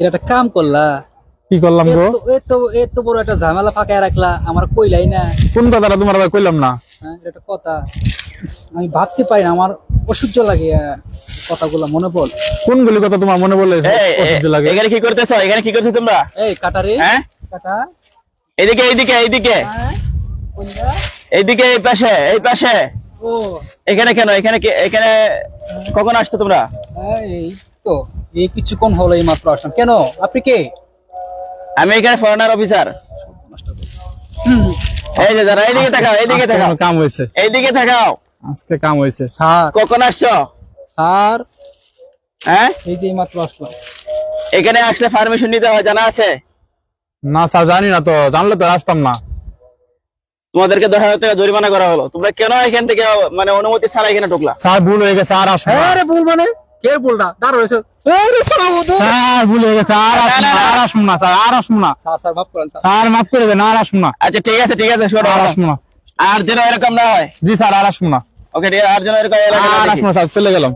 এটা একটা কাম করলা। কি করলাম গো? এত বড় একটা ঝামেলা ফাঁকায় রাখলা, আমার কইলাই না। কোন কথাটা তোমার আবার কইলাম না? হ্যাঁ, এটা একটা কথা আমি ভাবতে পারি না, আমার অসহ্য লাগে কথাগুলো মনে পড়। কোনগুলি কথা তোমার মনে পড়লে অসহ্য লাগে? এখানে কি করতেছো? এখানে কি করছো তোমরা? এই কাটারে, হ্যাঁ, কাটা। এইদিকে এইদিকে এইদিকে হ্যাঁ, কোনটা? এইদিকে, এই পাশে এই পাশে। ও এখানে কেন? এখানে এখানে কখন আসছো তোমরা? হ্যাঁ, এই তো এই কিছুক্ষণ হলো এই মাত্র আসলাম। কেন, আপনি কে? আমি এখানে ফরেনার অফিসার। এই যে যারা, এইদিকে তাকাও, এইদিকে আজকে তাকাও, কোনো কাম হয়েছে, এইদিকে তাকাও। আজকে কাম হয়েছে। স্যার, কখন আসছো? স্যার হ্যাঁ, এই যে এই মাত্র আসলাম। এখানে আসলে পারমিশন নিতে হয়, জানা আছে? না স্যার, জানি না তো, জানলে তো আসতাম না। তোমাদেরকে 10,000 টাকা জরিমানা করা হলো। তোমরা কেন এখান থেকে মানে অনুমতি ছাড়া এখানে ঢুকলা? স্যার ভুল হয়ে গেছে, আর আসবো না। আরে ভুল মানে কে ভুলটা? দাঁড় রয়েছে। স্যার ভুল হয়ে গেছে, আর আসবো না, আর আসবো না স্যার, আর আসবো না স্যার, স্যার মাফ করেন স্যার। স্যার, মাফ করে দেন, আর আসবো না, আচ্ছা ঠিক আছে, ঠিক আছে, শোনো, আর আসবো না। আর যেন এরকম না হয়। জি স্যার, আর আসবো না, ওকে, ঠিক আছে, আর যেন এরকম এলাকায় না আর দেখি। আসবো না স্যার, চলে গেলাম।